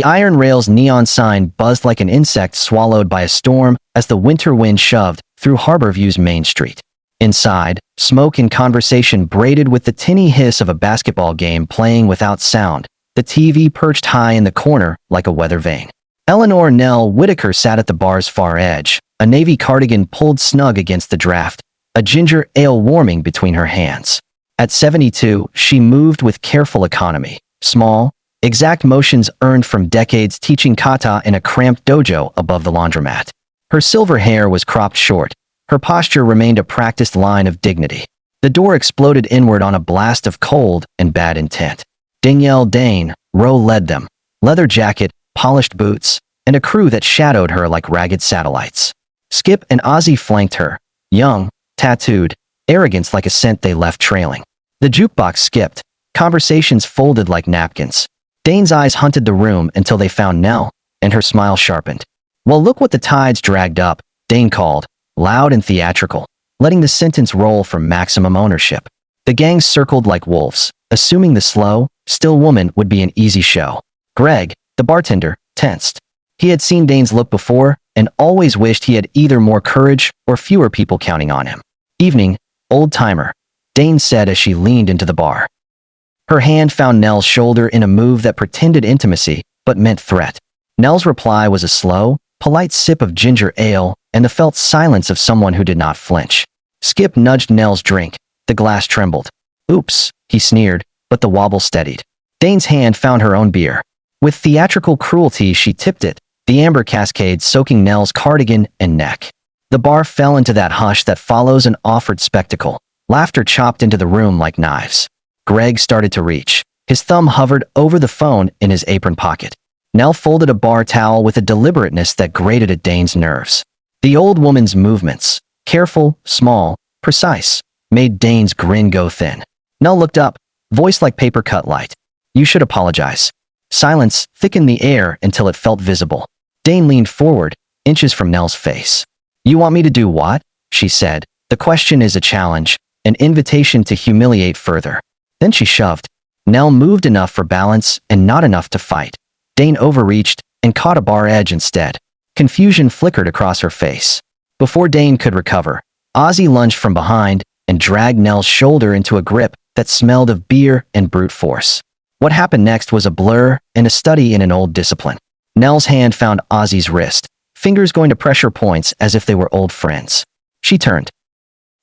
The iron rail's neon sign buzzed like an insect swallowed by a storm as the winter wind shoved through Harborview's main street. Inside, smoke and conversation braided with the tinny hiss of a basketball game playing without sound, the TV perched high in the corner like a weather vane. Eleanor Nell Whitaker sat at the bar's far edge, a navy cardigan pulled snug against the draft, a ginger ale warming between her hands. At 72, she moved with careful economy, small, exact motions earned from decades teaching kata in a cramped dojo above the laundromat. Her silver hair was cropped short. Her posture remained a practiced line of dignity. The door exploded inward on a blast of cold and bad intent. Danielle Dane, Rowe led them. Leather jacket, polished boots, and a crew that shadowed her like ragged satellites. Skip and Ozzy flanked her, young, tattooed, arrogance like a scent they left trailing. The jukebox skipped. Conversations folded like napkins. Dane's eyes hunted the room until they found Nell, and her smile sharpened. "Well, look what the tides dragged up," Dane called, loud and theatrical, letting the sentence roll for maximum ownership. The gang circled like wolves, assuming the slow, still woman would be an easy show. Greg, the bartender, tensed. He had seen Dane's look before and always wished he had either more courage or fewer people counting on him. "Evening, old-timer," Dane said as she leaned into the bar. Her hand found Nell's shoulder in a move that pretended intimacy but meant threat. Nell's reply was a slow, polite sip of ginger ale and the felt silence of someone who did not flinch. Skip nudged Nell's drink. The glass trembled. "Oops," he sneered, but the wobble steadied. Dane's hand found her own beer. With theatrical cruelty, she tipped it, the amber cascade soaking Nell's cardigan and neck. The bar fell into that hush that follows an offered spectacle. Laughter chopped into the room like knives. Greg started to reach. His thumb hovered over the phone in his apron pocket. Nell folded a bar towel with a deliberateness that grated at Dane's nerves. The old woman's movements, careful, small, precise, made Dane's grin go thin. Nell looked up, voice like paper cut light. "You should apologize." Silence thickened the air until it felt visible. Dane leaned forward, inches from Nell's face. "You want me to do what?" she said. The question is a challenge, an invitation to humiliate further. Then she shoved. Nell moved enough for balance and not enough to fight. Dane overreached and caught a bar edge instead. Confusion flickered across her face. Before Dane could recover, Ozzy lunged from behind and dragged Nell's shoulder into a grip that smelled of beer and brute force. What happened next was a blur and a study in an old discipline. Nell's hand found Ozzy's wrist, fingers going to pressure points as if they were old friends. She turned.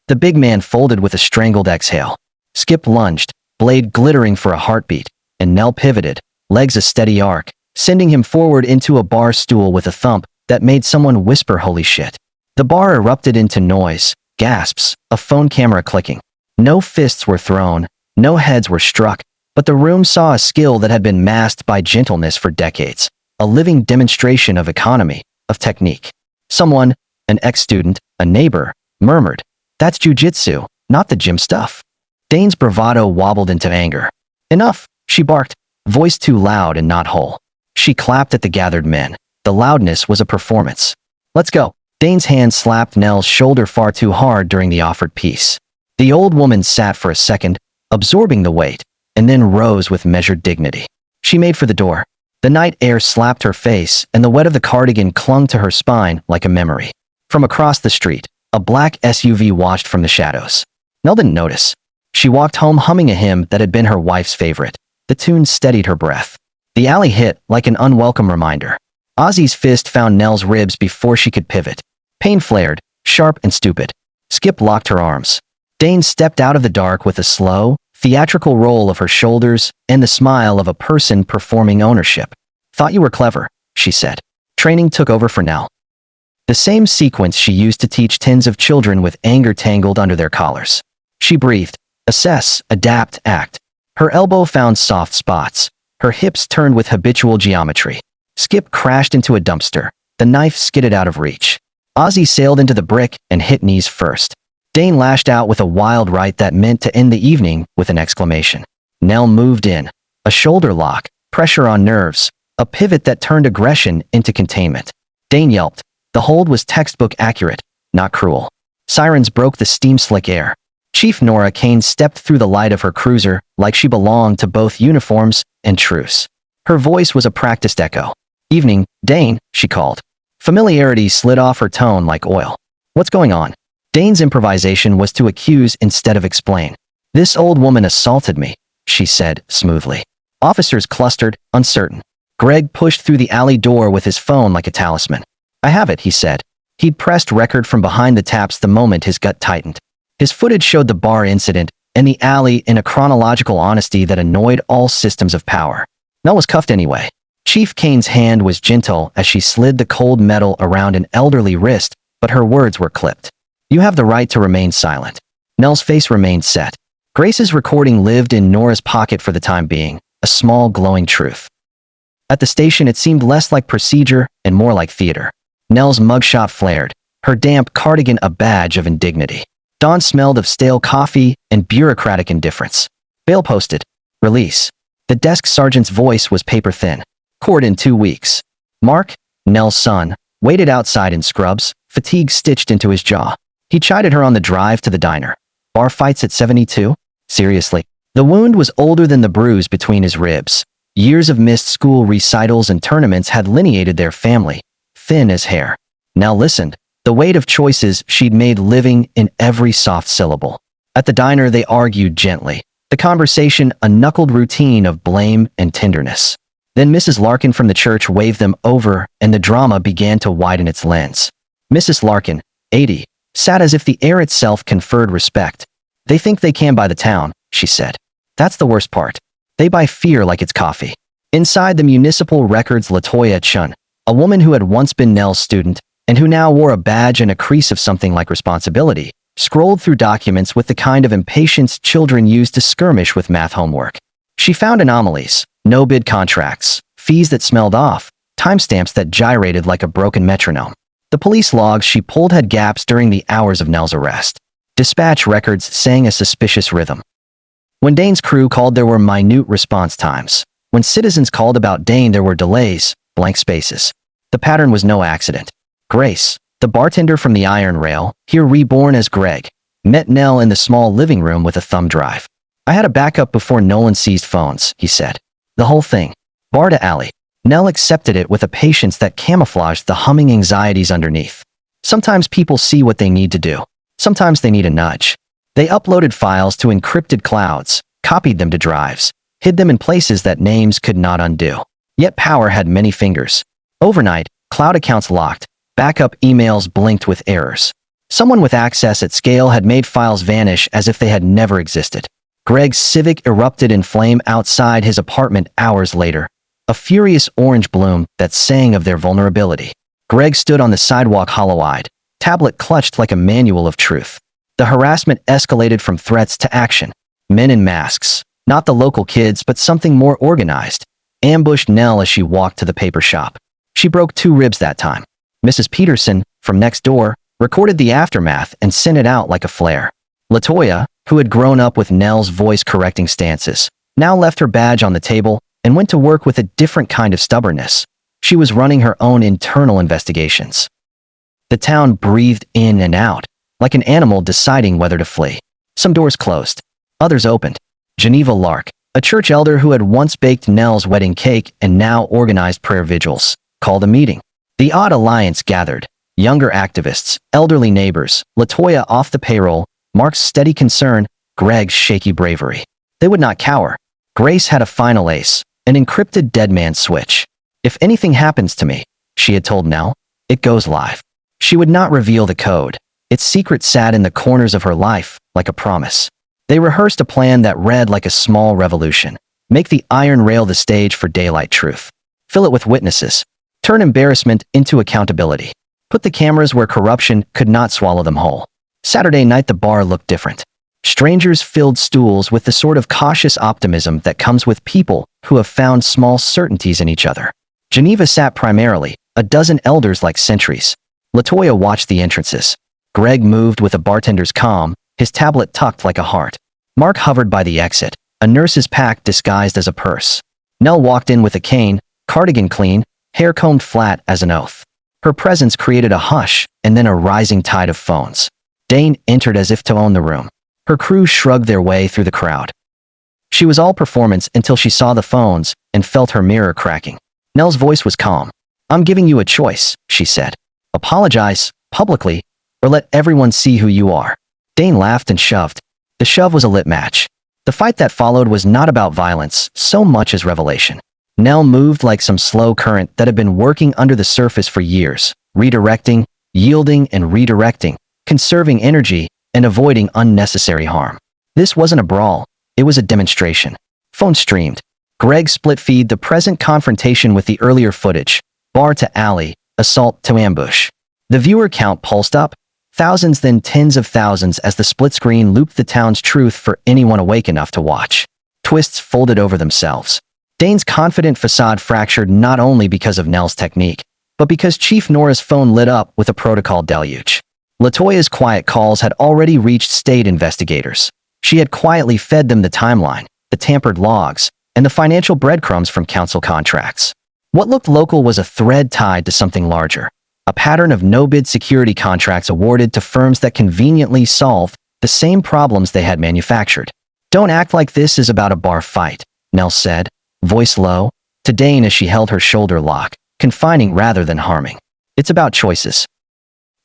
The big man folded with a strangled exhale. Skip lunged, blade glittering for a heartbeat, and Nell pivoted, legs a steady arc, sending him forward into a bar stool with a thump that made someone whisper holy shit. The bar erupted into noise, gasps, a phone camera clicking. No fists were thrown, no heads were struck, but the room saw a skill that had been masked by gentleness for decades, a living demonstration of economy, of technique. Someone, an ex-student, a neighbor, murmured, "That's jujitsu, not the gym stuff." Dane's bravado wobbled into anger. "Enough," she barked, voice too loud and not whole. She clapped at the gathered men. The loudness was a performance. "Let's go." Dane's hand slapped Nell's shoulder far too hard during the offered piece. The old woman sat for a second, absorbing the weight, and then rose with measured dignity. She made for the door. The night air slapped her face, and the wet of the cardigan clung to her spine like a memory. From across the street, a black SUV watched from the shadows. Nell didn't notice. She walked home humming a hymn that had been her wife's favorite. The tune steadied her breath. The alley hit like an unwelcome reminder. Ozzy's fist found Nell's ribs before she could pivot. Pain flared, sharp and stupid. Skip locked her arms. Dane stepped out of the dark with a slow, theatrical roll of her shoulders and the smile of a person performing ownership. "Thought you were clever," she said. Training took over for Nell. The same sequence she used to teach tens of children with anger tangled under their collars. She breathed. Assess, adapt, act. Her elbow found soft spots. Her hips turned with habitual geometry. Skip crashed into a dumpster. The knife skidded out of reach. Ozzy sailed into the brick and hit knees first. Dane lashed out with a wild right that meant to end the evening with an exclamation. Nell moved in. A shoulder lock, pressure on nerves, a pivot that turned aggression into containment. Dane yelped. The hold was textbook accurate, not cruel. Sirens broke the steam-slick air. Chief Nora Kane stepped through the light of her cruiser like she belonged to both uniforms and truce. Her voice was a practiced echo. "Evening, Dane," she called. Familiarity slid off her tone like oil. "What's going on?" Dane's improvisation was to accuse instead of explain. "This old woman assaulted me," she said smoothly. Officers clustered, uncertain. Greg pushed through the alley door with his phone like a talisman. "I have it," he said. He'd pressed record from behind the taps the moment his gut tightened. His footage showed the bar incident and the alley in a chronological honesty that annoyed all systems of power. Nell was cuffed anyway. Chief Kane's hand was gentle as she slid the cold metal around an elderly wrist, but her words were clipped. "You have the right to remain silent." Nell's face remained set. Grace's recording lived in Nora's pocket for the time being, a small glowing truth. At the station it seemed less like procedure and more like theater. Nell's mugshot flared, her damp cardigan a badge of indignity. Dawn smelled of stale coffee and bureaucratic indifference. Bail posted. Release. The desk sergeant's voice was paper-thin. Court in 2 weeks. Mark, Nell's son, waited outside in scrubs, fatigue stitched into his jaw. He chided her on the drive to the diner. Bar fights at 72? Seriously. The wound was older than the bruise between his ribs. Years of missed school recitals and tournaments had lineated their family, thin as hair. Nell listened, the weight of choices she'd made living in every soft syllable. At the diner they argued gently, the conversation a knuckled routine of blame and tenderness. Then Mrs. Larkin from the church waved them over and the drama began to widen its lens. Mrs. Larkin, 80, sat as if the air itself conferred respect. "They think they can buy the town," she said. "That's the worst part. They buy fear like it's coffee." Inside the municipal records, LaToya Chun, a woman who had once been Nell's student and who now wore a badge and a crease of something like responsibility, scrolled through documents with the kind of impatience children use to skirmish with math homework. She found anomalies, no-bid contracts, fees that smelled off, timestamps that gyrated like a broken metronome. The police logs she pulled had gaps during the hours of Nell's arrest. Dispatch records sang a suspicious rhythm. When Dane's crew called, there were minute response times. When citizens called about Dane, there were delays, blank spaces. The pattern was no accident. Grace, the bartender from the Iron Rail, here reborn as Greg, met Nell in the small living room with a thumb drive. "I had a backup before Nolan seized phones," he said. "The whole thing. Bar to alley." Nell accepted it with a patience that camouflaged the humming anxieties underneath. Sometimes people see what they need to do. Sometimes they need a nudge. They uploaded files to encrypted clouds, copied them to drives, hid them in places that names could not undo. Yet power had many fingers. Overnight, cloud accounts locked, backup emails blinked with errors. Someone with access at scale had made files vanish as if they had never existed. Greg's Civic erupted in flame outside his apartment hours later, a furious orange bloom that sang of their vulnerability. Greg stood on the sidewalk hollow-eyed, tablet clutched like a manual of truth. The harassment escalated from threats to action. Men in masks, not the local kids but something more organized, ambushed Nell as she walked to the paper shop. She broke 2 ribs that time. Mrs. Peterson, from next door, recorded the aftermath and sent it out like a flare. LaToya, who had grown up with Nell's voice correcting stances, now left her badge on the table and went to work with a different kind of stubbornness. She was running her own internal investigations. The town breathed in and out, like an animal deciding whether to flee. Some doors closed. Others opened. Geneva Lark, a church elder who had once baked Nell's wedding cake and now organized prayer vigils, called a meeting. The odd alliance gathered. Younger activists, elderly neighbors, LaToya off the payroll, Mark's steady concern, Greg's shaky bravery. They would not cower. Grace had a final ace, an encrypted dead man switch. "If anything happens to me," she had told Nell, "it goes live." She would not reveal the code. Its secret sat in the corners of her life, like a promise. They rehearsed a plan that read like a small revolution. Make the Iron Rail the stage for daylight truth. Fill it with witnesses. Turn embarrassment into accountability. Put the cameras where corruption could not swallow them whole. Saturday night the bar looked different. Strangers filled stools with the sort of cautious optimism that comes with people who have found small certainties in each other. Geneva sat primarily, a dozen elders like sentries. LaToya watched the entrances. Greg moved with a bartender's calm, his tablet tucked like a heart. Mark hovered by the exit, a nurse's pack disguised as a purse. Nell walked in with a cane, cardigan clean, hair combed flat as an oath. Her presence created a hush and then a rising tide of phones. Dane entered as if to own the room. Her crew shrugged their way through the crowd. She was all performance until she saw the phones, and felt her mirror cracking. Nell's voice was calm. "I'm giving you a choice," she said. "Apologize, publicly, or let everyone see who you are." Dane laughed and shoved. The shove was a lit match. The fight that followed was not about violence so much as revelation. Nell moved like some slow current that had been working under the surface for years, redirecting, yielding and redirecting, conserving energy, and avoiding unnecessary harm. This wasn't a brawl, it was a demonstration. Phone streamed. Greg split feed the present confrontation with the earlier footage, bar to alley, assault to ambush. The viewer count pulsed up, thousands then tens of thousands as the split screen looped the town's truth for anyone awake enough to watch. Twists folded over themselves. Dane's confident facade fractured not only because of Nell's technique, but because Chief Nora's phone lit up with a protocol deluge. LaToya's quiet calls had already reached state investigators. She had quietly fed them the timeline, the tampered logs, and the financial breadcrumbs from council contracts. What looked local was a thread tied to something larger, a pattern of no-bid security contracts awarded to firms that conveniently solved the same problems they had manufactured. "Don't act like this is about a bar fight," Nell said, voice low, to Dane as she held her shoulder lock, confining rather than harming. "It's about choices.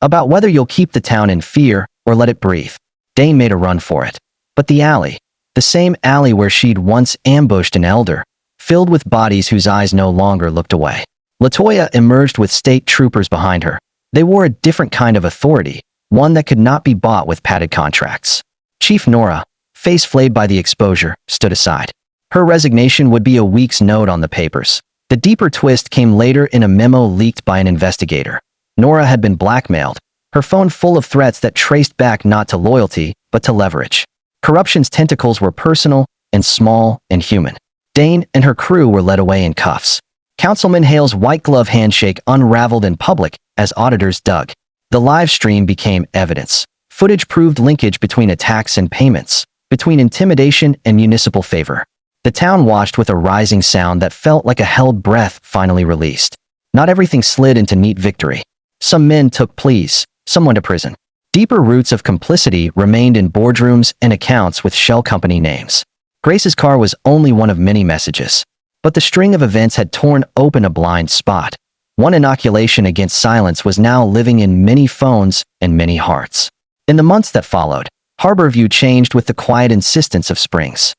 About whether you'll keep the town in fear or let it breathe." Dane made a run for it. But the alley, the same alley where she'd once ambushed an elder, filled with bodies whose eyes no longer looked away. LaToya emerged with state troopers behind her. They wore a different kind of authority, one that could not be bought with padded contracts. Chief Nora, face flayed by the exposure, stood aside. Her resignation would be a week's note on the papers. The deeper twist came later in a memo leaked by an investigator. Nora had been blackmailed, her phone full of threats that traced back not to loyalty, but to leverage. Corruption's tentacles were personal and small and human. Dane and her crew were led away in cuffs. Councilman Hale's white glove handshake unraveled in public as auditors dug. The live stream became evidence. Footage proved linkage between attacks and payments, between intimidation and municipal favor. The town watched with a rising sound that felt like a held breath finally released. Not everything slid into neat victory. Some men took pleas, some went to prison. Deeper roots of complicity remained in boardrooms and accounts with shell company names. Grace's car was only one of many messages. But the string of events had torn open a blind spot. One inoculation against silence was now living in many phones and many hearts. In the months that followed, Harborview changed with the quiet insistence of springs.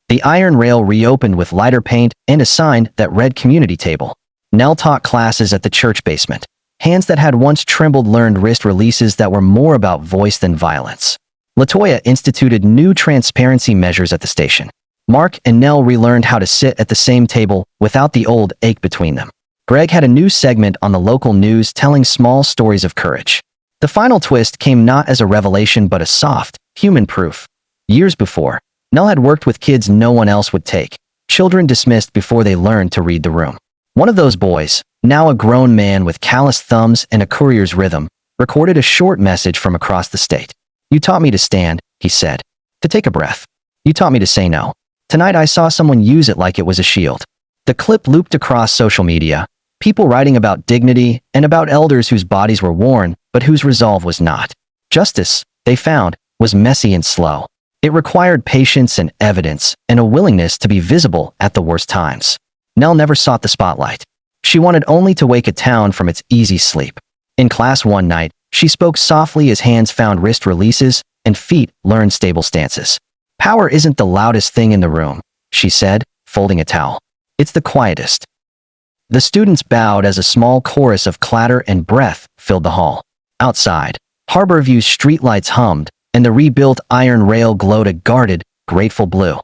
The iron rail reopened with lighter paint and a sign that read community table. Nell taught classes at the church basement. Hands that had once trembled learned wrist releases that were more about voice than violence. LaToya instituted new transparency measures at the station. Mark and Nell relearned how to sit at the same table without the old ache between them. Greg had a new segment on the local news telling small stories of courage. The final twist came not as a revelation but a soft, human proof. Years before, Nell had worked with kids no one else would take, children dismissed before they learned to read the room. One of those boys, now a grown man with calloused thumbs and a courier's rhythm, recorded a short message from across the state. "You taught me to stand," he said, "to take a breath. You taught me to say no. Tonight I saw someone use it like it was a shield." The clip looped across social media, people writing about dignity and about elders whose bodies were worn, but whose resolve was not. Justice, they found, was messy and slow. It required patience and evidence and a willingness to be visible at the worst times. Nell never sought the spotlight. She wanted only to wake a town from its easy sleep. In class one night, she spoke softly as hands found wrist releases and feet learned stable stances. "Power isn't the loudest thing in the room," she said, folding a towel. "It's the quietest." The students bowed as a small chorus of clatter and breath filled the hall. Outside, Harborview's streetlights hummed, and the rebuilt iron rail glowed a guarded, grateful blue.